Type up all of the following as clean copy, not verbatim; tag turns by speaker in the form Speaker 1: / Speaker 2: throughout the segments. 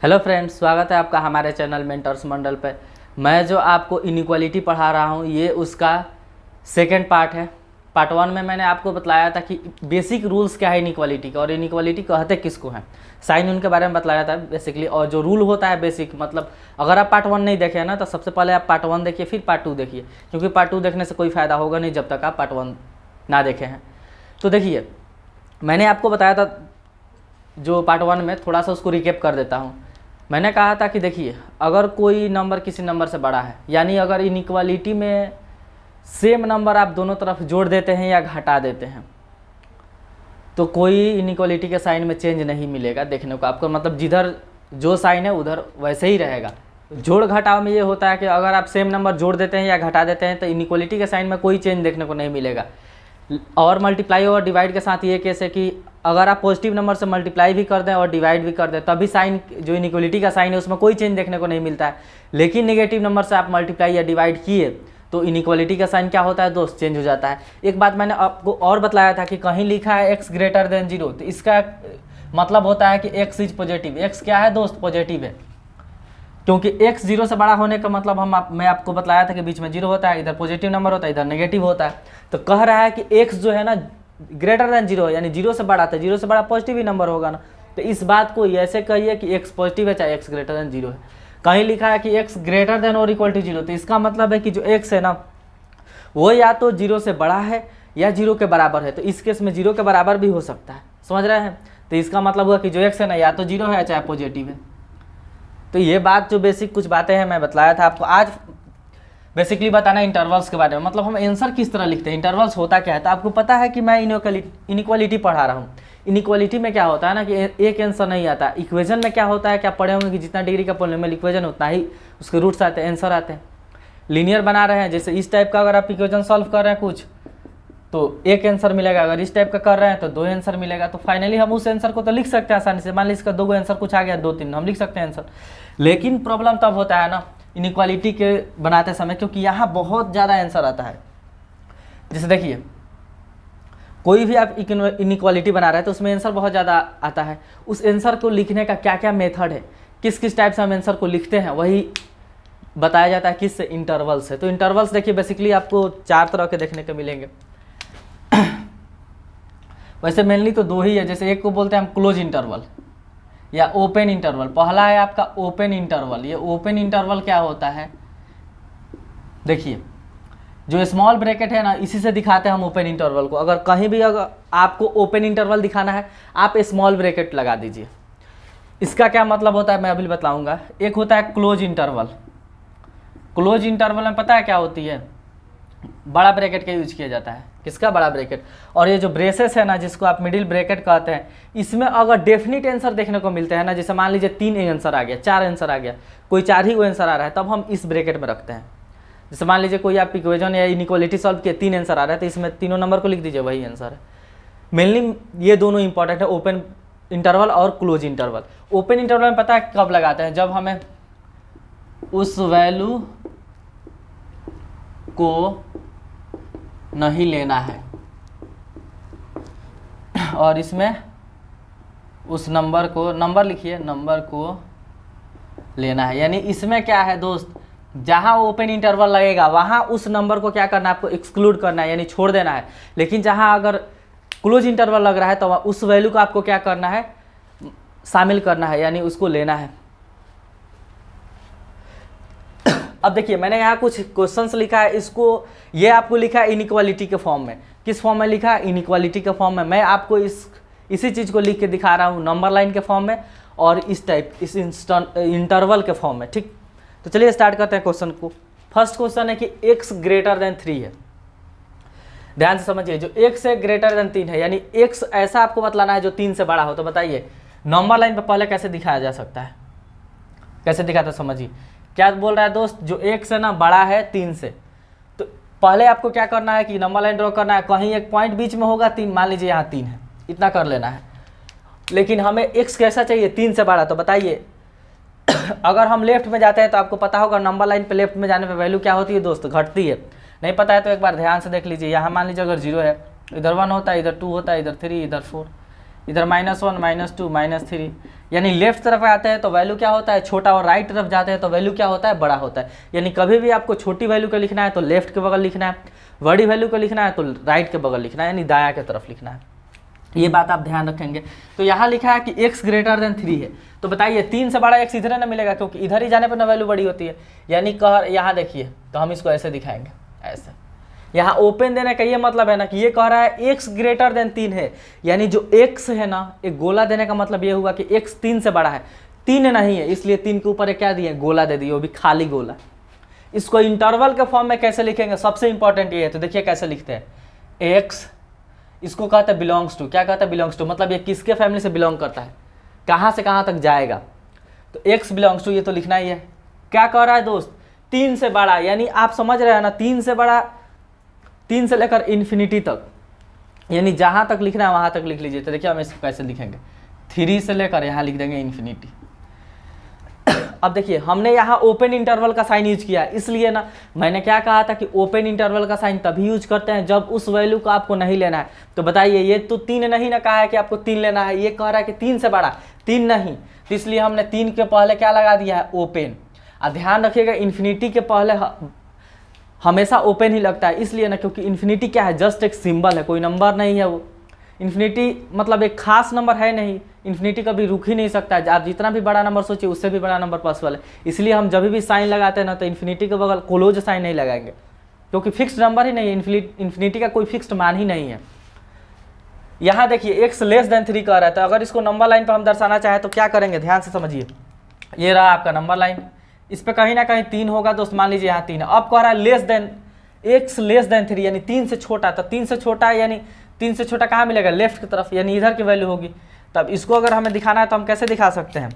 Speaker 1: Hello friends, स्वागत है आपका हमारे चैनल मेंटर्स मंडल पे। मैं जो आपको इनइक्वालिटी पढ़ा रहा हूँ ये उसका सेकंड पार्ट है। पार्ट 1 में मैंने आपको बताया था कि बेसिक रूल्स क्या है इनइक्वालिटी का और इनइक्वालिटी कहते किसको हैं, साइन उनके बारे में बताया था बेसिकली। और जो रूल होता है बेसिक, मतलब अगर आप पार्ट 1 नहीं देखे ना तो सबसे पहले आप पार्ट 1 देखिए, फिर पार्ट 2 देखिए, क्योंकि पार्ट 2 देखने से कोई फ़ायदा होगा नहीं जब तक आप पार्ट 1 ना देखे हैं। तो देखिए, मैंने आपको बताया था जो पार्ट 1 में, थोड़ा सा उसको रिकेप कर देता हूँ। मैंने कहा था कि देखिए, अगर कोई नंबर किसी नंबर से बड़ा है, यानी अगर इनइक्वालिटी में सेम नंबर आप दोनों तरफ जोड़ देते हैं या घटा देते हैं तो कोई इनइक्वालिटी के साइन में चेंज नहीं मिलेगा देखने को आपको, मतलब जिधर जो साइन है उधर वैसे ही रहेगा। जोड़ घटाव में ये होता है कि अगर आप सेम नंबर जोड़ देते हैं या घटा देते हैं तो इनइक्वालिटी के साइन में कोई चेंज देखने को नहीं मिलेगा। और मल्टीप्लाई और डिवाइड के साथ ये केस है कि अगर आप पॉजिटिव नंबर से मल्टीप्लाई भी कर दें और डिवाइड भी कर दें तभी साइन, जो इनइक्वालिटी का साइन है उसमें कोई चेंज देखने को नहीं मिलता है। लेकिन नेगेटिव नंबर से आप मल्टीप्लाई या डिवाइड किए तो इनइक्वालिटी का साइन क्या होता है दोस्त, चेंज हो जाता है। एक बात मैंने आपको और बताया था कि कहीं लिखा है x ग्रेटर देन 0, तो इसका मतलब होता है कि x इज पॉजिटिव। x क्या है दोस्त, पॉजिटिव है, क्योंकि x 0 से बड़ा होने का मतलब मैं आपको बताया था कि बीच में 0 होता है, इधर पॉजिटिव नंबर होता है, इधर नेगेटिव होता है। तो कह रहा है कि x जो है ना ग्रेटर देन 0 यानी 0 से बड़ा था, 0 से बड़ा पॉजिटिव ही नंबर होगा ना। तो इस बात को ऐसे कहिए कि x पॉजिटिव है चाहे x ग्रेटर देन 0 है। कहीं लिखा है कि x ग्रेटर देन और इक्वल टू 0, तो इसका मतलब है कि जो x है ना वो या तो 0 से बड़ा है या 0 के बराबर है। तो इस केस में 0 के बराबर भी हो सकता है, समझ रहे हैं। तो इसका मतलब हुआ कि जो x है ना या तो 0 है चाहे पॉजिटिव है। तो ये बात जो बेसिक कुछ बातें हैं मैं बताया था आपको। आज बेसिकली बताना इंटरवल्स के बारे में, मतलब हम आंसर किस तरह लिखते हैं, इंटरवल्स होता क्या है। तो आपको पता है कि मैं इनइक्वालिटी पढ़ा रहा हूँ। इनइक्वालिटी में क्या होता है ना कि एक आंसर नहीं आता। इक्वेशन में क्या होता है, क्या पढ़े होंगे कि जितना डिग्री का पॉलिनोमियल इक्वेशन उतना ही उसके रूट्स आते हैं, आंसर आते हैं। लीनियर बना रहे हैं, जैसे इस टाइप का अगर आप इक्वेशन सॉल्व कर रहे हैं कुछ तो एक आंसर मिलेगा, अगर इस टाइप का कर रहे हैं तो 2 आंसर मिलेगा। तो फाइनली हम उस आंसर को तो लिख सकते हैं आसानी से। मान लीजिए इसका 2 आंसर कुछ आ गया, 2-3 हम लिख सकते हैं आंसर। लेकिन प्रॉब्लम तब होता है ना इनइक्वालिटी के बनाते समय, क्योंकि यहाँ बहुत ज़्यादा आंसर आता है। जैसे देखिए, कोई भी आप इनइक्वालिटी बना रहे हैं तो उसमें आंसर बहुत ज़्यादा आता है। उस आंसर को लिखने का क्या क्या मेथड है, किस किस टाइप से हम आंसर को लिखते हैं, वही बताया जाता है किससे, इंटरवल्स है। तो इंटरवल्स देखिए बेसिकली आपको 4 तरह के देखने को मिलेंगे। वैसे मेनली तो 2 ही है। जैसे एक को बोलते हैं हम क्लोज इंटरवल या ओपन इंटरवल। पहला है आपका ओपन इंटरवल। ये ओपन इंटरवल क्या होता है, देखिए जो स्मॉल ब्रैकेट है ना इसी से दिखाते हैं हम ओपन इंटरवल को। अगर कहीं भी अगर आपको ओपन इंटरवल दिखाना है आप स्मॉल ब्रैकेट लगा दीजिए। इसका क्या मतलब होता है मैं अभी बताऊंगा। एक होता है क्लोज इंटरवल। क्लोज इंटरवल में पता है क्या होती है, बड़ा ब्रैकेट का यूज किया जाता है। किसका, बड़ा ब्रैकेट। और ये जो ब्रेसेस है ना जिसको आप मिडिल ब्रैकेट कहते हैं, इसमें अगर डेफिनिट आंसर देखने को मिलते हैं ना, जैसे मान लीजिए 3 आंसर आ गया, 4 आंसर आ गया, कोई 4 ही आंसर आ रहा है, तब हम इस ब्रैकेट में रखते हैं। जैसे मान लीजिए कोई आप इक्वेशन या इनइक्वालिटी सॉल्व किए, 3 आंसर आ रहा है तो इसमें तीनों नंबर को लिख दीजिए, वही आंसर है। मेनली ये दोनों इंपॉर्टेंट है, ओपन इंटरवल और क्लोज इंटरवल। ओपन इंटरवल में पता है कब लगाते हैं, जब हमें उस वैल्यू को नहीं लेना है और इसमें उस नंबर को, नंबर लिखिए, नंबर को लेना है। यानी इसमें क्या है दोस्त, जहां ओपन इंटरवल लगेगा वहां उस नंबर को क्या करना है, आपको एक्सक्लूड करना है, यानी छोड़ देना है। लेकिन जहां अगर क्लोज इंटरवल लग रहा है तो उस वैल्यू को आपको क्या करना है, शामिल करना है, यानी उसको लेना है। अब देखिए मैंने यहाँ कुछ क्वेश्चंस लिखा है, इसको ये आपको लिखा है इनइक्वालिटी के फॉर्म में। किस फॉर्म में लिखा है, इनइक्वालिटी के फॉर्म में। मैं आपको इसी चीज़ को लिख के दिखा रहा हूँ नंबर लाइन के फॉर्म में और इस टाइप इस इंटरवल के फॉर्म में, ठीक। तो चलिए स्टार्ट करते हैं क्वेश्चन को। फर्स्ट क्वेश्चन है कि x ग्रेटर देन 3 है। ध्यान से समझिए, जो x है ग्रेटर देन 3 है, यानी x ऐसा आपको बतलाना है जो 3 से बड़ा हो। तो बताइए नंबर लाइन पर पहले कैसे दिखाया जा सकता है, कैसे दिखाता है, समझिए क्या बोल रहा है दोस्त। जो x है ना बड़ा है 3 से, तो पहले आपको क्या करना है कि नंबर लाइन ड्रॉ करना है। कहीं एक पॉइंट बीच में होगा 3, मान लीजिए यहाँ 3 है, इतना कर लेना है। लेकिन हमें x कैसा चाहिए, 3 से बड़ा। तो बताइए अगर हम लेफ्ट में जाते हैं तो आपको पता होगा नंबर लाइन पे लेफ्ट में जाने पे वैल्यू क्या होती है दोस्त, घटती है। नहीं पता है तो एक बार ध्यान से देख लीजिए। यहाँ मान लीजिए अगर 0 है, इधर 1 होता है, इधर 2 होता है, इधर 3, इधर 4, इधर -1 -2 -3, यानी लेफ्ट तरफ आते हैं तो वैल्यू क्या होता है छोटा, और राइट तरफ जाते हैं तो वैल्यू क्या होता है बड़ा होता है। यानी कभी भी आपको छोटी वैल्यू को लिखना है तो लेफ्ट के बगल लिखना है, बड़ी वैल्यू को लिखना है तो राइट के बगल लिखना है, यानी दायां के तरफ लिखना है। ये बात आप ध्यान रखेंगे। तो यहाँ लिखा है कि x ग्रेटर देन 3 है, तो बताइए 3 से बड़ा x इधर ना मिलेगा, क्योंकि इधर ही जाने पर ना वैल्यू बड़ी होती है। यानी कह यहाँ देखिए, तो हम इसको ऐसे दिखाएंगे, ऐसे। यहाँ ओपन देने का ये मतलब है ना कि ये कह रहा है x ग्रेटर देन 3 है, यानी जो x है ना, एक गोला देने का मतलब ये हुआ कि x 3 से बड़ा है, 3 नहीं है, इसलिए 3 के ऊपर क्या दिए, गोला दे दिए, वो भी खाली गोला। इसको इंटरवल के फॉर्म में कैसे लिखेंगे, सबसे इंपॉर्टेंट ये है। तो देखिए कैसे लिखते हैं, x इसको कहते हैं बिलोंग्स टू, क्या कहता है बिलोंग्स टू, मतलब ये किसके फैमिली से बिलोंग करता है, कहाँ से कहाँ तक जाएगा। तो x बिलोंग्स टू ये तो लिखना ही है। क्या कह रहा है दोस्त, 3 से बड़ा, यानी आप समझ रहे हैं ना, 3 से बड़ा, 3 से लेकर इन्फिनिटी तक, यानी जहाँ तक लिखना है वहाँ तक लिख लीजिए। तो देखिए हम इसको कैसे लिखेंगे, 3 से लेकर यहाँ लिख देंगे इन्फिनिटी। अब देखिए हमने यहाँ ओपन इंटरवल का साइन यूज किया, इसलिए ना मैंने क्या कहा था कि ओपन इंटरवल का साइन तभी यूज करते हैं जब उस वैल्यू को आपको नहीं लेना है। तो बताइए ये तो 3 नहीं ना कहा है कि आपको 3 लेना है, ये कह रहा है कि 3 से बड़ा, 3 नहीं, तो इसलिए हमने 3 के पहले क्या लगा दिया है, ओपन। और ध्यान रखिएगा इन्फिनिटी के पहले हमेशा ओपन ही लगता है, इसलिए ना क्योंकि इन्फिनिटी क्या है, जस्ट एक सिंबल है, कोई नंबर नहीं है। वो इन्फिनिटी मतलब एक खास नंबर है नहीं, इन्फिनिटी कभी रुक ही नहीं सकता है। आप जितना भी बड़ा नंबर सोचिए उससे भी बड़ा नंबर पॉसिबल है, इसलिए हम जब भी साइन लगाते हैं ना तो इन्फिनिटी के बगल क्लोज साइन नहीं लगाएंगे, क्योंकि फिक्स्ड नंबर ही नहीं है, इन्फिनिटी का कोई फिक्स्ड मान ही नहीं है। यहाँ देखिए x लेस देन 3 कह रहा है, तो अगर इसको नंबर लाइन पर हम दर्शाना चाहें तो क्या करेंगे, ध्यान से समझिए। ये रहा आपका नंबर लाइन, इस पर कहीं ना कहीं 3 होगा दोस्त, मान लीजिए यहाँ 3 है। अब कह रहा है less than, x less than 3 यानी 3 से छोटा, तो 3 से छोटा है, यानी 3 से छोटा कहाँ मिलेगा, लेफ्ट की तरफ, यानी इधर की वैल्यू होगी। तब इसको अगर हमें दिखाना है तो हम कैसे दिखा सकते हैं,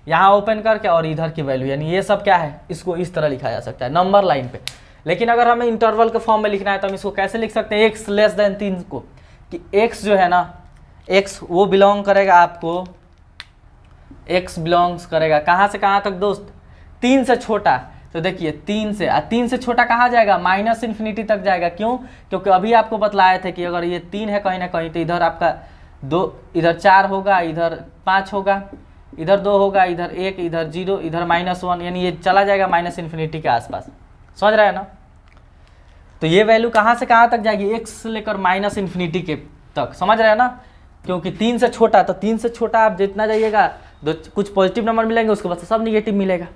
Speaker 1: यहाँ ओपन करके और इधर की वैल्यू, यानी ये सब क्या है, इसको इस तरह लिखा जा सकता है नंबर लाइन पे। लेकिन अगर हमें इंटरवल के फॉर्म में लिखना है तो हम इसको कैसे लिख सकते हैं, x लेस देन 3 को, कि x जो है ना, x वो बिलोंग करेगा आपको, x बिलोंग्स करेगा कहाँ से कहाँ तक दोस्त, 3 से छोटा। तो देखिए 3 से छोटा कहाँ जाएगा, माइनस इन्फिनिटी तक जाएगा। क्यों, क्योंकि अभी आपको बतलाए थे कि अगर ये 3 है कहीं ना कहीं तो इधर आपका 2, इधर 4 होगा, इधर 5 होगा, इधर 2 होगा, इधर 1, इधर 0, इधर -1, यानी ये चला जाएगा माइनस इन्फिनिटी के आसपास। समझ रहे हैं ना। तो ये वैल्यू कहाँ से कहाँ तक जाएगी, x से लेकर माइनस इन्फिनिटी के तक। समझ रहे हैं ना, क्योंकि 3 से छोटा, तो 3 से छोटा आप जितना जाइएगा कुछ पॉजिटिव नंबर मिलेंगे, उसके बाद सब निगेटिव मिलेगा।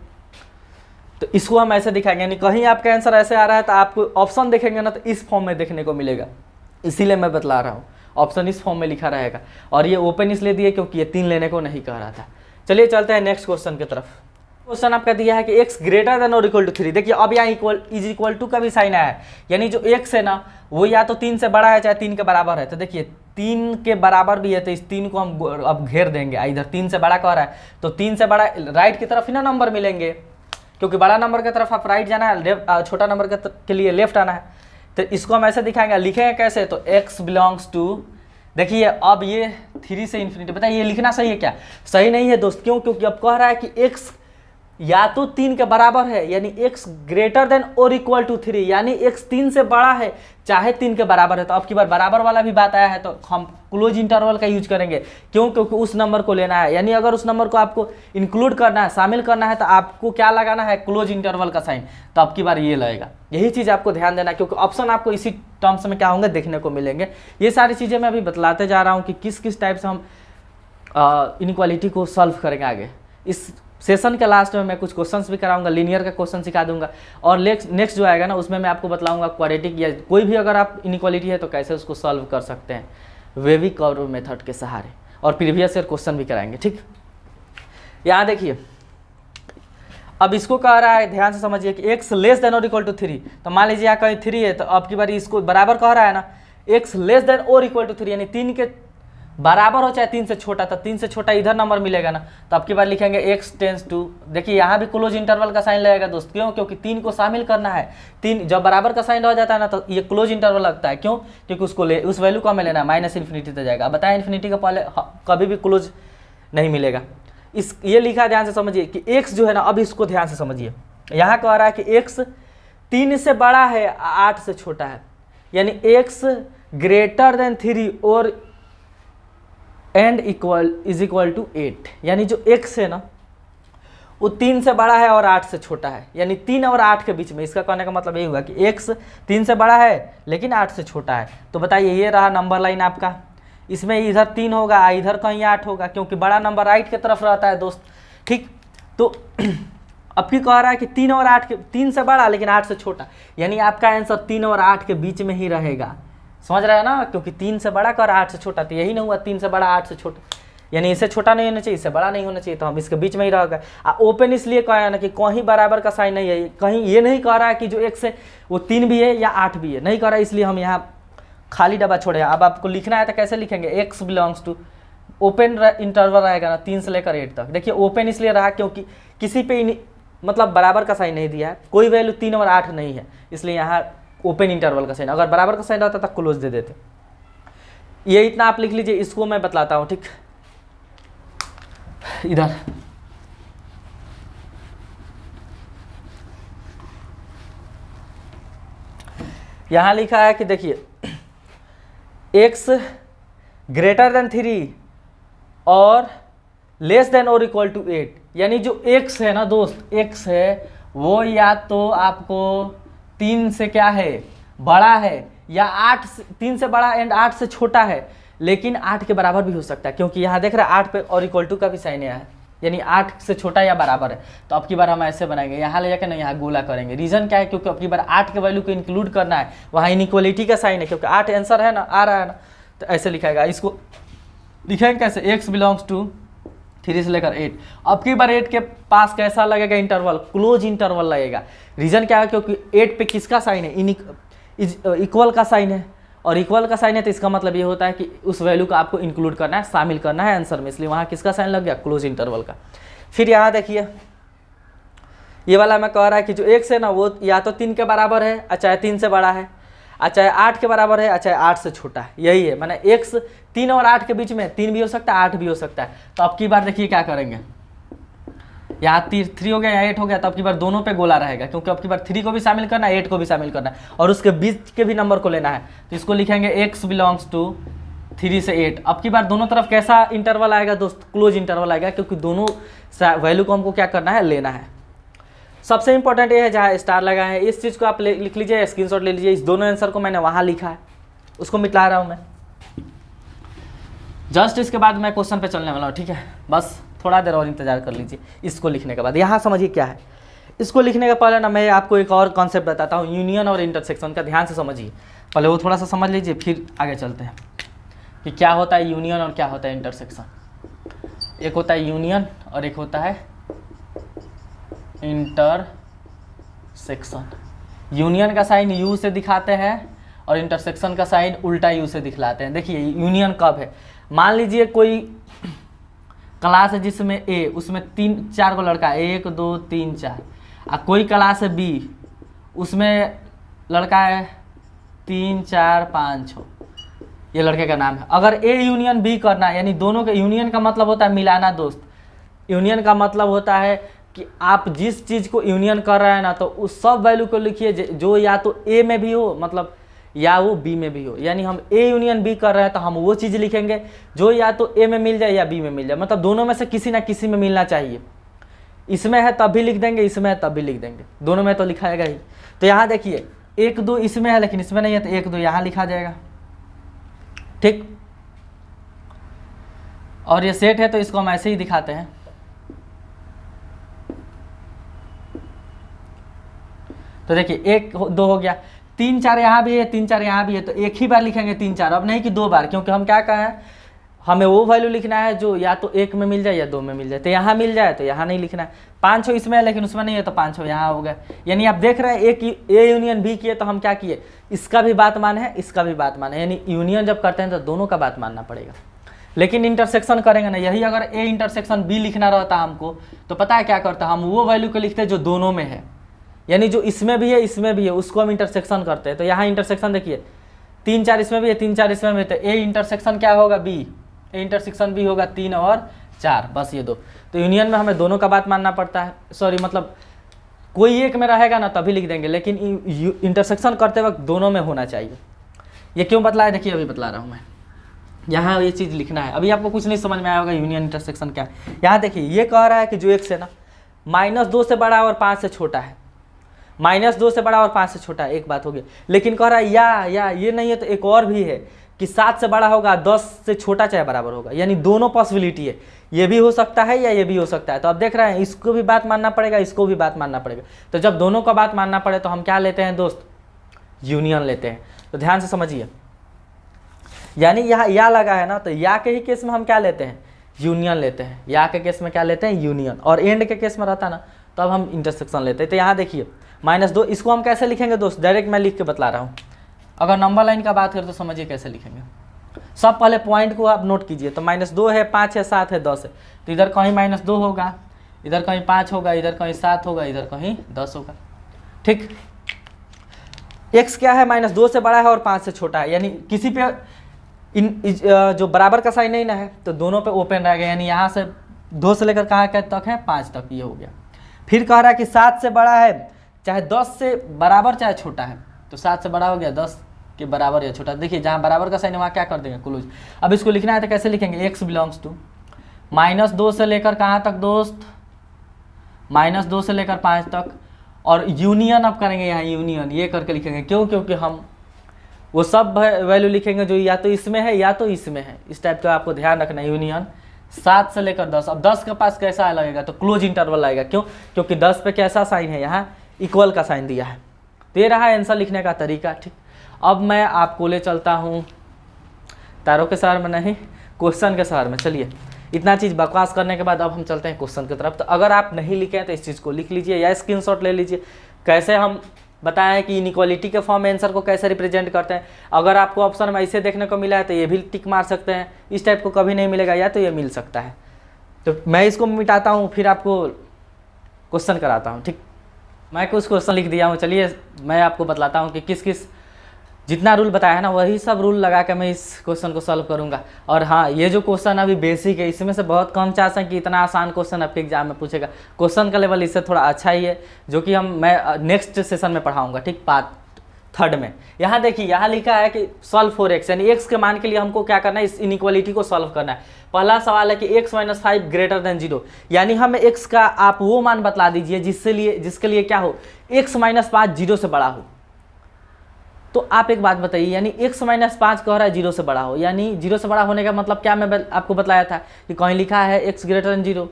Speaker 1: तो इसको हम ऐसे दिखाएंगे, यानी कहीं आपका आंसर ऐसे आ रहा है तो आपको ऑप्शन देखेंगे ना तो इस फॉर्म में देखने को मिलेगा, इसीलिए मैं बतला रहा हूँ, ऑप्शन इस फॉर्म में लिखा रहेगा। और ये ओपन इसलिए दिए क्योंकि ये 3 लेने को नहीं कह रहा था। चलिए चलते हैं नेक्स्ट क्वेश्चन की तरफ। क्वेश्चन आपका दिया है कि x ग्रेटर देन और इक्वल टू 3। देखिए अब यहाँ इक्वल टू का भी साइन आया है, यानी जो x है ना वो या तो 3 से बड़ा है चाहे 3 के बराबर है। तो देखिए 3 के बराबर भी है, तो इस 3 को हम अब घेर देंगे, इधर 3 से बड़ा कह रहा है तो 3 से बड़ा राइट की तरफ ही ना नंबर मिलेंगे, क्योंकि बड़ा नंबर की तरफ आप राइट जाना है, छोटा नंबर के लिए लेफ्ट आना है। तो इसको हम ऐसे दिखाएंगे, लिखेंगे कैसे, तो x बिलोंग्स टू, देखिए अब ये 3 से इन्फिनिटी। बताइए ये लिखना सही है क्या, सही नहीं है दोस्त। क्यों, क्योंकि अब कह रहा है कि x या तो 3 के बराबर है, यानी x ग्रेटर देन और इक्वल टू 3, यानी x 3 से बड़ा है चाहे 3 के बराबर है। तो अब की बार बराबर वाला भी बात आया है तो हम क्लोज इंटरवल का यूज करेंगे। क्यों, क्योंकि उस नंबर को लेना है, यानी अगर उस नंबर को आपको इंक्लूड करना है, शामिल करना है, तो आपको क्या लगाना है, क्लोज इंटरवल का साइन। तो अब की बार ये लगेगा, यही चीज़ आपको ध्यान देना है, क्योंकि ऑप्शन आपको इसी टर्म्स में क्या होंगे देखने को मिलेंगे। ये सारी चीज़ें मैं अभी बतलाते जा रहा हूँ कि किस किस टाइप से हम इनइक्वालिटी को सॉल्व करेंगे आगे। इस सेशन के लास्ट में मैं कुछ क्वेश्चंस भी कराऊंगा, लीनियर का क्वेश्चन सिखा दूंगा, और नेक्स्ट जो आएगा ना उसमें मैं आपको बतलाऊंगा क्वाड्रेटिक या कोई भी अगर आप इनइक्वालिटी है तो कैसे उसको सॉल्व कर सकते हैं वेवी कर्व मेथड के सहारे, और प्रीवियस ईयर क्वेश्चन भी कराएंगे। ठीक, यहाँ देखिए अब इसको कह रहा है, ध्यान से समझिए कि x लेस देन और इक्वल टू 3। तो मान लीजिए यहाँ कहीं 3 है, तो अब की बार इसको बराबर कह रहा है ना, x लेस देन और इक्वल टू 3, यानी 3 के बराबर हो चाहे 3 से छोटा, तो 3 से छोटा इधर नंबर मिलेगा ना। तो अब की बार लिखेंगे x टेंस टू, देखिए यहाँ भी क्लोज इंटरवल का साइन लगेगा दोस्त। क्यों, क्योंकि 3 को शामिल करना है। 3 जब बराबर का साइन हो जाता है ना तो ये क्लोज इंटरवल लगता है। क्यों, क्योंकि उस वैल्यू को हमें लेना है, माइनस इन्फिनिटी तक जाएगा। बताएं इन्फिनिटी का पहले कभी भी क्लोज नहीं मिलेगा। ये लिखा है, ध्यान से समझिए कि x जो है ना, अब इसको ध्यान से समझिए, यहाँ कह रहा है कि x 3 से बड़ा है 8 से छोटा है, यानी x ग्रेटर देन 3 और एंड इज इक्वल टू 8, यानी जो x है ना वो 3 से बड़ा है और 8 से छोटा है, यानी 3 और 8 के बीच में। इसका कहने का मतलब ये हुआ कि x 3 से बड़ा है लेकिन 8 से छोटा है। तो बताइए ये रहा नंबर लाइन आपका, इसमें इधर 3 होगा, इधर कहीं 8 होगा, क्योंकि बड़ा नंबर राइट की तरफ रहता है दोस्त। ठीक, तो अब भी कह रहा है कि 3 और 8 के, 3 से बड़ा लेकिन 8 से छोटा, यानी आपका आंसर 3 और 8 के बीच में ही रहेगा। समझ रहे हैं ना, क्योंकि 3 से बड़ा कर 8 से छोटा, तो यही ना हुआ 3 से बड़ा 8 से छोटा, यानी इससे छोटा नहीं होना चाहिए, इससे बड़ा नहीं होना चाहिए, तो हम इसके बीच में ही रहेगा। ओपन इसलिए कहा है ना कि कहीं बराबर का साइन नहीं है, कहीं ये नहीं कह रहा है कि जो x है वो 3 भी है या 8 भी है, नहीं कह रहा है, इसलिए हम यहाँ खाली डब्बा छोड़े। अब आपको लिखना है तो कैसे लिखेंगे, x belongs to open interval रहेगा ना 3 से लेकर 8 तक। देखिए ओपन इसलिए रहा क्योंकि किसी पे मतलब बराबर का साइन नहीं दिया है, कोई वैल्यू 3 और 8 नहीं है, इसलिए यहाँ ओपन इंटरवल का साइन। अगर बराबर का साइन रहता तो क्लोज दे देते। ये इतना आप लिख लीजिए, इसको मैं बतलाता हूँ। ठीक, इधर यहां लिखा है कि देखिए x ग्रेटर देन 3 और लेस देन और इक्वल टू 8, यानी जो x है ना दोस्त, x है वो या तो आपको 3 से क्या है बड़ा है, या 3 से बड़ा एंड 8 से छोटा है, लेकिन 8 के बराबर भी हो सकता है, क्योंकि यहाँ देख रहे हैं 8 पे और इक्वल टू का भी साइन है, यानी 8 से छोटा या बराबर है। तो अब की बार हम ऐसे बनाएंगे, यहाँ ले जाकर ना यहाँ गोला करेंगे। रीजन क्या है, क्योंकि अब की बार 8 के वैल्यू को इंक्लूड करना है, वहाँ इनइक्वलिटी का साइन है, क्योंकि 8 आंसर है ना, आ रहा है ना, तो ऐसे लिखाएगा। इसको लिखेंगे कैसे, x बिलोंग्स टू 3 से लेकर 8। अब की बार 8 के पास कैसा लगेगा इंटरवल, क्लोज इंटरवल लगेगा। रीजन क्या है, क्योंकि 8 पे किसका साइन है, इक्वल का साइन है, और इक्वल का साइन है तो इसका मतलब ये होता है कि उस वैल्यू को आपको इंक्लूड करना है, शामिल करना है आंसर में, इसलिए वहाँ किसका साइन लग गया, क्लोज इंटरवल का। फिर यहाँ देखिए ये वाला मैं कह रहा है कि जो x है ना वो या तो 3 के बराबर है, चाहे 3 से बड़ा है, चाहे 8 के बराबर है, चाहे 8 से छोटा है, यही है। मैंने x 3 और 8 के बीच में 3 भी हो सकता है, 8 भी हो सकता है। तो अब की बार देखिए क्या करेंगे, यहाँ 3 हो गया या 8 हो गया, तो अब की बार दोनों पे गोला रहेगा, क्योंकि अब की बार 3 को भी शामिल करना है, 8 को भी शामिल करना है, और उसके बीच के भी नंबर को लेना है। तो इसको लिखेंगे x बिलोंग्स टू 3 से 8। अब की बार दोनों तरफ कैसा इंटरवल आएगा दोस्त, क्लोज इंटरवल आएगा, क्योंकि दोनों वैल्यू को हमको क्या करना है, लेना है। सबसे इंपॉर्टेंट ये है जहाँ स्टार लगा है, इस चीज़ को आप लिख लीजिए, स्क्रीनशॉट ले लीजिए। इस दोनों आंसर को मैंने वहाँ लिखा है, उसको मिटा रहा हूँ मैं। जस्ट इसके बाद मैं क्वेश्चन पे चलने वाला हूँ, ठीक है, बस थोड़ा देर और इंतजार कर लीजिए। इसको लिखने के बाद यहाँ समझिए क्या है। इसको लिखने के पहले ना मैं आपको एक और कॉन्सेप्ट बताता हूँ, यूनियन और इंटरसेक्शन का, ध्यान से समझिए। पहले वो थोड़ा सा समझ लीजिए, फिर आगे चलते हैं कि क्या होता है यूनियन और क्या होता है इंटरसेक्शन। एक होता है यूनियन और एक होता है इंटरसेक्शन। यूनियन का साइन यू से दिखाते हैं और इंटरसेक्शन का साइन उल्टा यू से दिखलाते हैं। देखिए यूनियन कब है, मान लीजिए कोई क्लास है जिसमें ए, उसमें 3-4 को लड़का है, 1 2 3 4, और कोई क्लास है बी, उसमें लड़का है 3 4 5 6, ये लड़के का नाम है। अगर ए यूनियन बी करना है, यानी दोनों के, यूनियन का मतलब होता है मिलाना दोस्त। यूनियन का मतलब होता है कि आप जिस चीज़ को यूनियन कर रहे हैं ना, तो उस सब वैल्यू को लिखिए जो या तो ए में भी हो, मतलब या वो बी में भी हो। यानी हम ए यूनियन बी कर रहे हैं तो हम वो चीज़ लिखेंगे जो या तो ए में मिल जाए या बी में मिल जाए, मतलब दोनों में से किसी ना किसी में मिलना चाहिए। इसमें है तब भी लिख देंगे, इसमें है तब भी लिख देंगे, दोनों में तो लिखाएगा ही। तो यहाँ देखिए 1 2 इसमें है लेकिन इसमें नहीं है, तो 1 2 यहाँ लिखा जाएगा, ठीक। और ये सेट है तो इसको हम ऐसे ही दिखाते हैं। तो देखिए 1 2 हो गया, 3 4 यहाँ भी है, 3 4 यहाँ भी है, तो एक ही बार लिखेंगे 3 4, अब नहीं कि 2 बार, क्योंकि हम क्या कहा है, हमें वो वैल्यू लिखना है जो या तो 1 में मिल जाए या 2 में मिल जाए। तो यहाँ मिल जाए तो यहाँ नहीं लिखना है। 5 6 इसमें है लेकिन उसमें नहीं है, तो 5 6 यहाँ हो गया। यानी आप देख रहे हैं एक ए यूनियन बी किए तो हम क्या किए, इसका भी बात मान है, इसका भी बात मान है, यानी यूनियन जब करते हैं तो दोनों का बात मानना पड़ेगा। लेकिन इंटरसेक्शन करेंगे ना, यही अगर ए इंटरसेक्शन बी लिखना रहता हमको, तो पता है क्या करता, हम वो वैल्यू को लिखते हैं जो दोनों में है, यानी जो इसमें भी है इसमें भी है, उसको हम इंटरसेक्शन करते हैं। तो यहाँ इंटरसेक्शन देखिए 3 4 इसमें भी है, 3 4 इसमें भी है, तो ए इंटरसेक्शन क्या होगा, बी, ए इंटरसेक्शन बी होगा 3 और 4, बस ये 2। तो यूनियन में हमें दोनों का बात मानना पड़ता है, सॉरी मतलब कोई एक में रहेगा ना तभी लिख देंगे, लेकिन इंटरसेक्शन करते वक्त दोनों में होना चाहिए। ये क्यों बतलाया, देखिए अभी बतला रहा हूँ मैं। यहाँ ये चीज़ लिखना है। अभी आपको कुछ नहीं समझ में आया होगा यूनियन इंटरसेक्शन क्या है। यहाँ देखिए ये कह रहा है कि जो x है ना -2 से बड़ा और 5 से छोटा है, -2 से बड़ा और 5 से छोटा है, एक बात होगी। लेकिन कह रहा है या ये नहीं है तो एक और भी है कि 7 से बड़ा होगा 10 से छोटा चाहे बराबर होगा, यानी दोनों पॉसिबिलिटी है, ये भी हो सकता है या ये भी हो सकता है। तो अब देख रहे हैं इसको भी बात मानना पड़ेगा, इसको भी बात मानना पड़ेगा। तो जब दोनों का बात मानना पड़े तो हम क्या लेते हैं दोस्त, यूनियन लेते हैं। तो ध्यान से समझिए, यानी यहाँ या लगा है ना, तो या के ही केस में हम क्या लेते हैं, यूनियन लेते हैं। या के केस में क्या लेते हैं, यूनियन। और एंड के केस में रहता ना तो अब हम इंटरसेक्शन लेते हैं। तो यहाँ देखिए -2, इसको हम कैसे लिखेंगे दोस्त, डायरेक्ट मैं लिख के बतला रहा हूँ। अगर नंबर लाइन का बात करें तो समझिए कैसे लिखेंगे। सब पहले पॉइंट को आप नोट कीजिए। तो -2 है, 5 है, 7 है, 10 है। तो इधर कहीं -2 होगा, इधर कहीं 5 होगा, इधर कहीं 7 होगा, इधर कहीं 10 होगा। ठीक, x क्या है, -2 से बड़ा है और 5 से छोटा है, यानी किसी पे जो बराबर का साइन नहीं ना है तो दोनों पे ओपन रहेगा, यानी यहाँ से 2 से लेकर कहाँ तक है, 5 तक, ये हो गया। फिर कह रहा है कि 7 से बड़ा है, चाहे 10 से बराबर चाहे छोटा है। तो 7 से बड़ा हो गया, 10 के बराबर या छोटा। देखिए जहाँ बराबर का साइन है वहाँ क्या कर देंगे, क्लोज। अब इसको लिखना है तो कैसे लिखेंगे, x बिलोंग्स टू -2 से लेकर कहाँ तक दोस्त, -2 से लेकर 5 तक। और यूनियन अब करेंगे, यहाँ यूनियन ये करके लिखेंगे। क्यों, क्योंकि हम वो सब वैल्यू लिखेंगे जो या तो इसमें है या तो इसमें है, इस टाइप का आपको ध्यान रखना है। यूनियन 7 से लेकर 10। अब 10 के पास कैसा लगेगा, तो क्लोज इंटरवल आएगा। क्यों, क्योंकि 10 पे कैसा साइन है, यहाँ इक्वल का साइन दिया है। तो ये रहा आंसर लिखने का तरीका। ठीक, अब मैं आपको ले चलता हूँ तारों के शहर में नहीं, क्वेश्चन के शहर में। चलिए, इतना चीज़ बकवास करने के बाद अब हम चलते हैं क्वेश्चन की तरफ। तो अगर आप नहीं लिखे हैं तो इस चीज़ को लिख लीजिए या स्क्रीनशॉट ले लीजिए। कैसे हम बताएं कि इनइक्वालिटी के फॉर्म में आंसर को कैसे रिप्रेजेंट करते हैं। अगर आपको ऑप्शन में ऐसे देखने को मिला है तो ये भी टिक मार सकते हैं, इस टाइप को कभी नहीं मिलेगा, या तो ये मिल सकता है। तो मैं इसको मिटाता हूँ, फिर आपको क्वेश्चन कराता हूँ। ठीक, मैं कुछ क्वेश्चन लिख दिया हूँ। चलिए मैं आपको बतलाता हूँ कि किस किस जितना रूल बताया है ना वही सब रूल लगा के मैं इस क्वेश्चन को सॉल्व करूंगा। और हाँ, ये जो क्वेश्चन अभी बेसिक है, इसमें से बहुत कम चांस है कि इतना आसान क्वेश्चन आपके एग्जाम में पूछेगा। क्वेश्चन का लेवल इससे थोड़ा अच्छा ही है, जो कि मैं नेक्स्ट सेशन में पढ़ाऊंगा। ठीक, पार्ट 3 में। यहाँ देखिए, यहाँ लिखा है कि सॉल्व फॉर x, यानी x के मान के लिए हमको क्या करना है, इस इनइक्वालिटी को सॉल्व करना है। पहला सवाल है कि x - 5 ग्रेटर देन 0, यानी हमें x का आप वो मान बतला दीजिए जिसके लिए क्या हो, x - 5 0 से बड़ा हो। तो आप एक बात बताइए, यानी x - 5 कह रहा है 0 से बड़ा हो, यानी 0 से बड़ा होने का मतलब क्या मैं आपको बताया था कि कहीं लिखा है x ग्रेटर देन 0,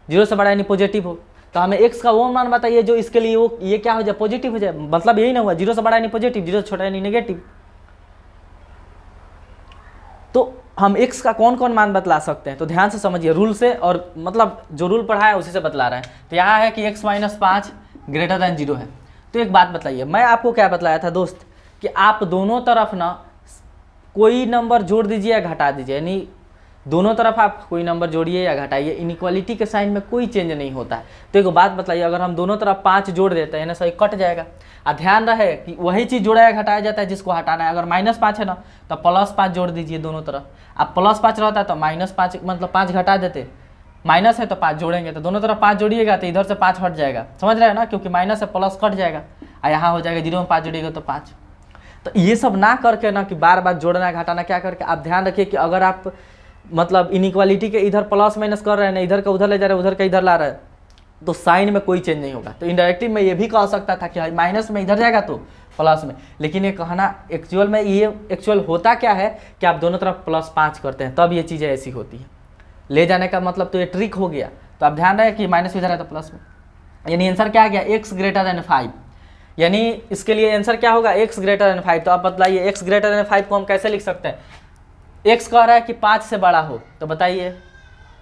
Speaker 1: 0 से बड़ा यानी पॉजिटिव हो। तो हमें x का वो मान बताइए जो इसके लिए वो ये क्या हो जाए, पॉजिटिव हो जाए। मतलब यही ना हुआ, 0 से बड़ा यानी पॉजिटिव, 0 से छोटा यानी नेगेटिव। तो हम x का कौन कौन मान बतला सकते हैं, तो ध्यान से समझिए रूल से, और मतलब जो रूल पढ़ा है उसी से बतला रहे हैं। तो यहाँ है कि x - 5 ग्रेटर देन 0 है। तो एक बात बताइए, मैं आपको क्या बतलाया था दोस्त, कि आप दोनों तरफ ना कोई नंबर जोड़ दीजिए या घटा दीजिए, यानी दोनों तरफ आप कोई नंबर जोड़िए या घटाइए, इनइक्वालिटी के साइन में कोई चेंज नहीं होता है। तो एक बात बताइए, अगर हम दोनों तरफ 5 जोड़ देते हैं ना, सही कट जाएगा। और ध्यान रहे कि वही चीज़ जोड़ा या घटाया जाता है जिसको हटाना है। अगर -5 है ना तो +5 जोड़ दीजिए दोनों तरफ। अब +5 रहता है तो -5 मतलब 5 घटा देते, माइनस है तो 5 जोड़ेंगे, तो दोनों तरफ 5 जोड़िएगा तो इधर से 5 हट जाएगा। समझ रहे हैं ना, क्योंकि माइनस से प्लस कट जाएगा और यहाँ हो जाएगा 0 में 5 जोड़िएगा तो 5। तो ये सब ना करके ना कि बार बार जोड़ना घटाना, क्या करके आप ध्यान रखिए कि अगर आप मतलब इनइक्वालिटी के इधर प्लस माइनस कर रहे हैं ना, इधर का उधर ले जा रहे हैं, उधर का इधर ला रहे हैं, तो साइन में कोई चेंज नहीं होगा। तो इनडायरेक्टली मैं ये भी कह सकता था कि माइनस में इधर जाएगा तो प्लस में, लेकिन ये कहना एक्चुअल में ये एक्चुअल होता क्या है कि आप दोनों तरफ +5 करते हैं तब ये चीज़ें ऐसी होती हैं। ले जाने का मतलब तो ये ट्रिक हो गया। तो आप ध्यान रहे कि माइनस इधर है तो प्लस में, यानी आंसर क्या आ गया, x ग्रेटर देन 5। यानी इसके लिए आंसर क्या होगा, x ग्रेटर देन 5। तो आप बतलाइए x ग्रेटर देन 5 को हम कैसे लिख सकते हैं। x कह रहा है कि 5 से बड़ा हो, तो बताइए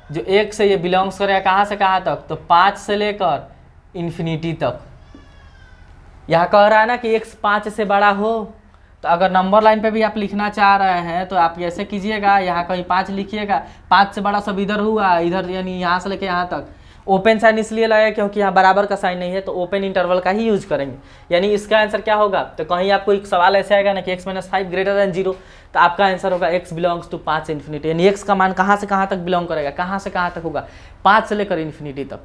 Speaker 1: जो 1 से ये बिलोंग्स करेगा कहाँ से कहाँ तक, तो 5 से लेकर इन्फिनिटी तक। यहाँ कह रहा है ना कि x 5 से बड़ा हो, तो अगर नंबर लाइन पे भी आप लिखना चाह रहे हैं तो आप ऐसे कीजिएगा, यहाँ कहीं 5 लिखिएगा, 5 से बड़ा सब इधर हुआ, इधर यानी यहाँ से लेके यहाँ तक। ओपन साइन इसलिए लगाया क्योंकि यहाँ बराबर का साइन नहीं है, तो ओपन इंटरवल का ही यूज करेंगे। यानी इसका आंसर क्या होगा, तो कहीं आपको एक सवाल ऐसे आएगा ना कि x - 5 ग्रेटर देन 0, तो आपका आंसर होगा x बिलोंग्स टू 5 से इन्फिनिटी। यानी x का मान कहाँ से कहाँ तक बिलोंग करेगा, कहाँ से कहाँ तक होगा, 5 से लेकर इन्फिनिटी तक।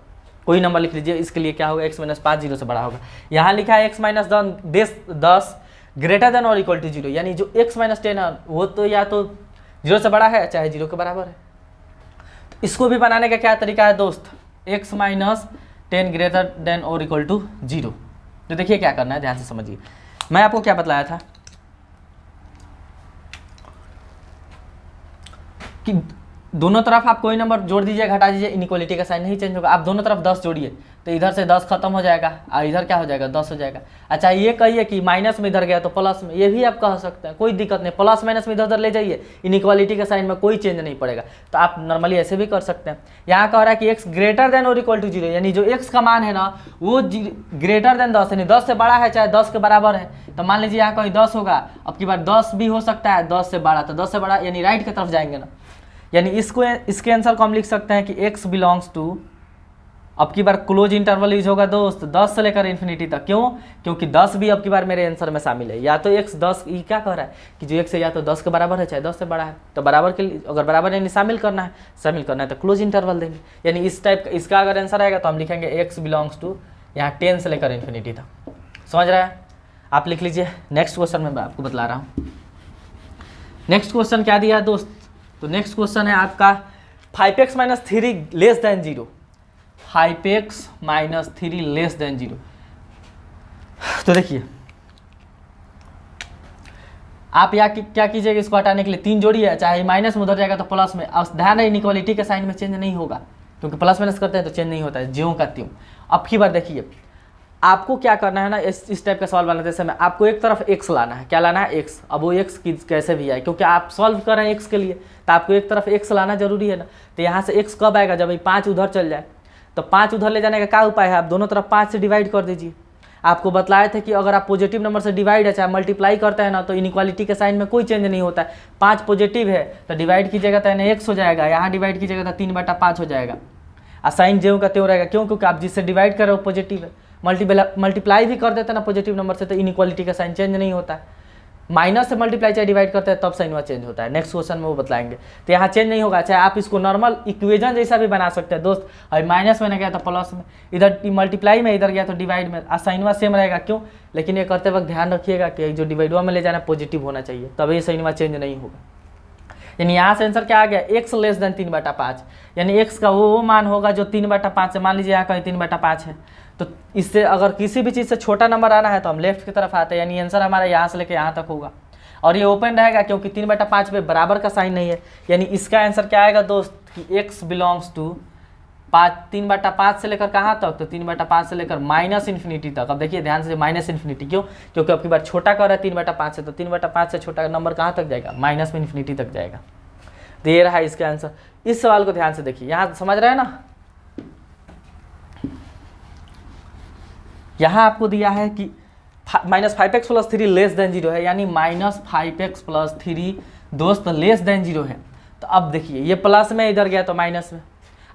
Speaker 1: कोई नंबर लिख लीजिए, इसके लिए क्या होगा, x - 5 0 से बड़ा होगा। यहाँ लिखा है x - 10 ग्रेटर देन और इक्वल टू 0, यानी जो x - 10 है वो तो या तो 0 से बड़ा है चाहे 0 के बराबर है। तो इसको भी बनाने का क्या तरीका है दोस्त, x माइनस 10 ग्रेटर देन और इक्वल टू 0। तो देखिए क्या करना है, ध्यान से समझिए। मैं आपको क्या बतलाया था कि दोनों तरफ आप कोई नंबर जोड़ दीजिए घटा दीजिए, इनइक्वालिटी का साइन नहीं चेंज होगा। आप दोनों तरफ 10 जोड़िए तो इधर से 10 खत्म हो जाएगा और इधर क्या हो जाएगा 10 हो जाएगा। अच्छा ये कहिए कि माइनस में इधर गया तो प्लस में, ये भी आप कह सकते हैं, कोई दिक्कत नहीं, प्लस माइनस में इधर उधर ले जाइए, इनइक्वालिटी का साइन में कोई चेंज नहीं पड़ेगा। तो आप नॉर्मली ऐसे भी कर सकते हैं। यहाँ कह रहा है कि एक्स ग्रेटर देन और इक्वल टू 0, यानी जो एक्स का मान है ना वो ग्रेटर देन 10 यानी 10 से बड़ा है चाहे 10 के बराबर है। तो मान लीजिए यहाँ कहीं 10 होगा, अब की बार 10 भी हो सकता है 10 से बड़ा, तो 10 से बड़ा यानी राइट की तरफ जाएंगे ना, यानी इसके आंसर को हम लिख सकते हैं कि x बिलोंग्स टू, अब की बार क्लोज इंटरवल यूज होगा दोस्त 10 से लेकर इन्फिनिटी तक। क्यों? क्योंकि 10 भी अब की बार मेरे आंसर में शामिल है। या तो x 10, ये क्या कह रहा है कि जो x है या तो 10 के बराबर है चाहे 10 से बड़ा है। तो बराबर के लिए अगर बराबर यानी शामिल करना है तो क्लोज इंटरवल देंगे। यानी इस टाइप का इसका अगर आंसर आएगा तो हम लिखेंगे x बिलोंग्स टू यहाँ 10 से लेकर इन्फिनिटी तक। समझ रहा है? आप लिख लीजिए। नेक्स्ट क्वेश्चन में मैं आपको बतला रहा हूँ। नेक्स्ट क्वेश्चन क्या दिया है दोस्त, तो नेक्स्ट क्वेश्चन है आपका 5x minus 3 less than 0, 5x minus 3 less than 0। तो देखिए आप यहाँ क्या कीजिएगा, इसको हटाने के लिए 3 जोड़िए, चाहे माइनस में उधर जाएगा तो प्लस में। अब ध्यान है इनइक्वालिटी के साइन में चेंज नहीं होगा, क्योंकि प्लस माइनस करते हैं तो चेंज नहीं होता है, ज्यों का त्यों। अब की बार देखिए आपको क्या करना है ना, इस टाइप का सवाल बनाते समय आपको एक तरफ x लाना है। क्या लाना है? x। अब वो x कैसे भी आए, क्योंकि आप सॉल्व कर रहे हैं x के लिए, तो आपको एक तरफ x लाना जरूरी है ना। तो यहाँ से x कब आएगा, जब 5 उधर चल जाए। तो 5 उधर ले जाने का क्या उपाय है, आप दोनों तरफ 5 से डिवाइड कर दीजिए। आपको बताए थे कि अगर आप पॉजिटिव नंबर से डिवाइड है चाहे मल्टीप्लाई करते हैं ना तो इनइक्वालिटी के साइन में कोई चेंज नहीं होता है। 5 पॉजिटिव है तो डिवाइड कीजिएगा तो यानी x हो जाएगा, यहाँ डिवाइड कीजिएगा तो 3/5 हो जाएगा। और साइन ज्यों का त्यों रहेगा। क्यों? क्योंकि आप जिससे डिवाइड कर रहे हो पॉजिटिव है। मल्टीप्लाई भी कर देते हैं ना पॉजिटिव नंबर से तो इनइक्वालिटी का साइन चेंज नहीं होता है। माइनस से मल्टीप्लाई चाहे डिवाइड करते हैं तब साइन वहाँ चेंज होता है। नेक्स्ट क्वेश्चन में वो बताएंगे। तो यहाँ चेंज नहीं होगा, चाहे आप इसको नॉर्मल इक्वेशन जैसा भी बना सकते हैं दोस्त। अभी माइनस में गया तो प्लस में, इधर मल्टीप्लाई में इधर गया तो डिवाइड में, साइनवा सेम रहेगा। क्यों? लेकिन ये करते वक्त ध्यान रखिएगा कि जो डिवाइडवा में ले जाना पॉजिटिव होना चाहिए, तब ये साइनवा चेंज नहीं होगा। यानी यहाँ से आंसर क्या आ गया, x लेस देन 3/5, यानी x का वो मान होगा जो 3/5 से, मान लीजिए यहाँ कहीं 3/5 है, तो इससे अगर किसी भी चीज़ से छोटा नंबर आना है तो हम लेफ्ट की तरफ आते हैं, यानी आंसर हमारा यहाँ से लेकर यहाँ तक होगा। और ये ओपन रहेगा क्योंकि 3/5 पे बराबर का साइन नहीं है। यानी इसका आंसर क्या आएगा दोस्त कि x बिलोंग्स टू 3/5 से लेकर कहाँ तक, तो 3/5 से लेकर माइनस इन्फिनिटी तक। अब देखिए ध्यान से, माइनस इन्फिनिटी क्यों? क्योंकि अब की बार छोटा कर रहा है 3/5 से, तो 3/5 से छोटा नंबर कहाँ तक जाएगा, माइनस में इन्फिनिटी तक जाएगा। तो ये रहा इसका आंसर। इस सवाल को ध्यान से देखिए, यहाँ समझ रहे हैं ना। यहाँ आपको दिया है कि -5x + 3 लेस देन 0 है, यानी -5x + 3 दोस्त लेस देन 0 है। तो अब देखिए ये प्लस में इधर गया तो माइनस में।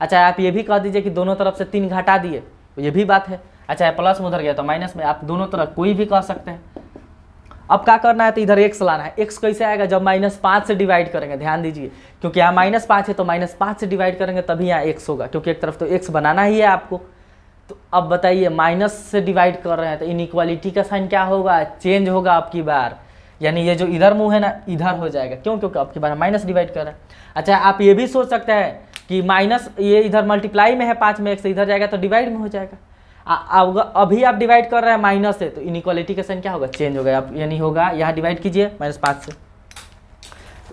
Speaker 1: अच्छा आप ये भी कह दीजिए कि दोनों तरफ से 3 घटा दिए, तो ये भी बात है। अच्छा प्लस में उधर गया तो माइनस में, आप दोनों तरफ कोई भी कह सकते हैं। अब क्या करना है, तो इधर x लाना है। x कैसे आएगा, जब -5 से डिवाइड करेंगे। ध्यान दीजिए क्योंकि यहाँ -5 है तो -5 से डिवाइड करेंगे तभी यहाँ x होगा, क्योंकि एक तरफ तो x बनाना ही है आपको। तो अब बताइए माइनस से डिवाइड कर रहे हैं तो इनइक्वालिटी का साइन क्या होगा, चेंज होगा आपकी बार। यानी ये जो इधर मुंह है ना इधर हो जाएगा। क्यों? क्योंकि आपकी बार माइनस डिवाइड कर रहे हैं। अच्छा आप ये भी सोच सकते हैं कि माइनस ये इधर मल्टीप्लाई में है 5 में, x इधर जाएगा तो डिवाइड में हो जाएगा। अभी आप डिवाइड कर रहे हैं माइनस से, तो इनइक्वालिटी का साइन क्या होगा, चेंज होगा। आप यानी होगा यहाँ डिवाइड कीजिए -5 से,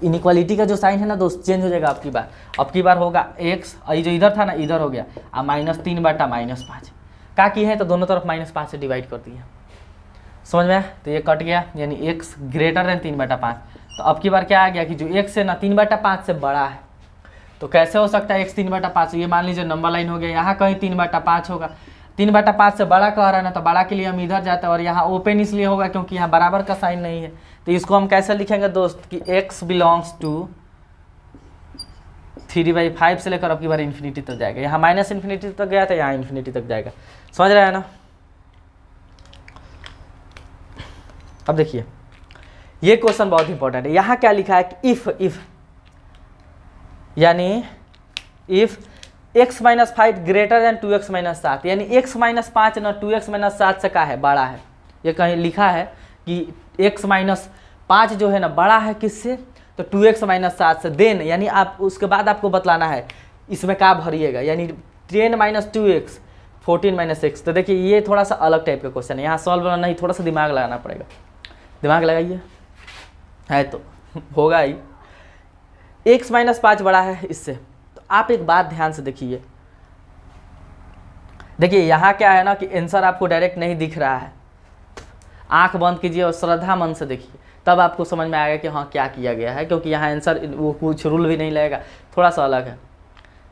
Speaker 1: इनइक्वालिटी का जो साइन है ना दोस्त चेंज हो जाएगा आपकी बार। अब की बार होगा x, जो इधर था ना इधर हो गया, अब -3/-5 क्या की है, तो दोनों तरफ -5 से डिवाइड कर दिया। समझ में? तो ये कट गया, यानी x ग्रेटर देन 3/5। तो अब की बार क्या आ गया कि जो x है ना 3/5 से बड़ा है। तो कैसे हो सकता है x 3/5? ये मान लीजिए नंबर लाइन हो गया, यहाँ कहीं 3/5 होगा। 3/5 से बड़ा कह रहा है ना, तो बड़ा के लिए हम इधर जाते हैं, और यहाँ ओपन इसलिए होगा क्योंकि यहाँ बराबर का साइन नहीं है। तो इसको हम कैसे लिखेंगे दोस्त कि x बिलोंग्स टू 3/5 से लेकर अब की बार इन्फिनिटी तक जाएगा। यहाँ माइनस इन्फिनिटी तक गया था, यहाँ इन्फिनिटी तक जाएगा। समझ रहे हैं ना? अब देखिए ये क्वेश्चन बहुत इंपॉर्टेंट है। यहाँ क्या लिखा है कि इफ यानी if x - 5 greater than 2x - 7, यानी x - 5 ना 2x - 7 से क्या है, बड़ा है। ये कहीं लिखा है कि x - 5 जो है ना बड़ा है किससे, तो 2x माइनस 7 से देन, यानी आप उसके बाद आपको बतलाना है इसमें क्या भरिएगा, यानी 10 माइनस 2x 14 माइनस x। तो देखिए ये थोड़ा सा अलग टाइप का क्वेश्चन है, यहाँ सॉल्व करना नहीं, थोड़ा सा दिमाग लगाना पड़ेगा। दिमाग लगाइए, है तो होगा ही। x माइनस 5 बड़ा है इससे, तो आप एक बात ध्यान से देखिए। देखिए यहाँ क्या है ना कि आंसर आपको डायरेक्ट नहीं दिख रहा है, आंख बंद कीजिए और श्रद्धा मन से देखिए, तब आपको समझ में आएगा कि हाँ क्या किया गया है, क्योंकि यहाँ आंसर वो कुछ रूल भी नहीं लगेगा, थोड़ा सा अलग है।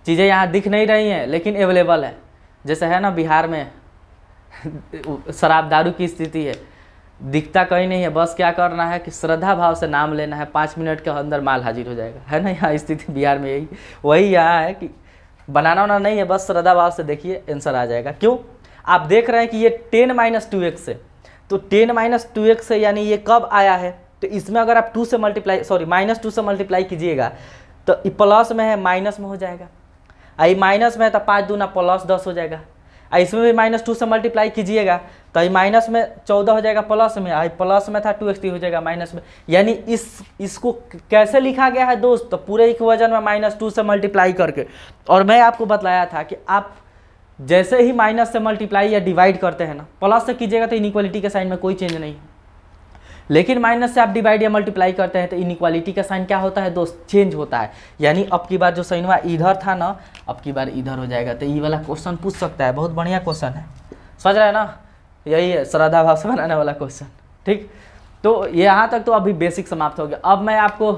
Speaker 1: चीज़ें यहाँ दिख नहीं रही हैं लेकिन अवेलेबल है। जैसे है ना बिहार में शराब दारू की स्थिति है, दिखता कहीं नहीं है, बस क्या करना है कि श्रद्धा भाव से नाम लेना है, 5 मिनट के अंदर माल हाजिर हो जाएगा, है ना। यहाँ स्थिति बिहार में यही वही यहाँ है कि बनाना वाना नहीं है, बस श्रद्धा भाव से देखिए आंसर आ जाएगा। क्यों, आप देख रहे हैं कि ये 10 माइनस 2x है, तो 10 माइनस 2x है यानी ये कब आया है, तो इसमें अगर आप 2 से मल्टीप्लाई माइनस 2 से मल्टीप्लाई कीजिएगा तो ये प्लस में है माइनस में हो जाएगा, आई माइनस में है तो 5 दूना प्लस 10 हो जाएगा। इसमें भी माइनस 2 से मल्टीप्लाई कीजिएगा तो ये माइनस में 14 हो जाएगा, प्लस में आई प्लस में था 2x हो जाएगा माइनस में। यानी इसको कैसे लिखा गया है दोस्त, तो पूरे इक्वेशन में माइनस 2 से मल्टीप्लाई करके। और मैं आपको बतलाया था कि आप जैसे ही माइनस से मल्टीप्लाई या डिवाइड करते हैं ना, प्लस से कीजिएगा तो इनइक्वालिटी के साइन में कोई चेंज नहीं है, लेकिन माइनस से आप डिवाइड या मल्टीप्लाई करते हैं तो इनइक्वालिटी का साइन क्या होता है दोस्त, चेंज होता है। यानी अब की बार जो साइनवा इधर था ना, अब की बार इधर हो जाएगा। तो ये वाला क्वेश्चन पूछ सकता है, बहुत बढ़िया क्वेश्चन है, समझ रहे हैं ना, यही है श्रद्धा भाव से बनाने वाला क्वेश्चन। ठीक, तो यहाँ तक तो अभी बेसिक समाप्त हो गया। अब मैं आपको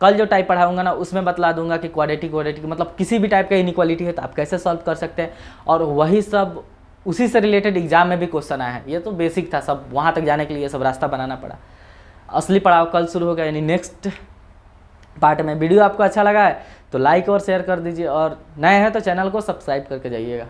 Speaker 1: कल जो टाइप पढ़ाऊंगा ना उसमें बतला दूंगा कि क्वाड्रेटिक मतलब किसी भी टाइप का इनइक्वालिटी है तो आप कैसे सॉल्व कर सकते हैं, और वही सब उसी से रिलेटेड एग्जाम में भी क्वेश्चन आए हैं। ये तो बेसिक था, सब वहाँ तक जाने के लिए सब रास्ता बनाना पड़ा। असली पढ़ाव कल शुरू होगा, यानी नेक्स्ट पार्ट में। वीडियो आपको अच्छा लगा है तो लाइक और शेयर कर दीजिए, और नए हैं तो चैनल को सब्सक्राइब करके जाइएगा।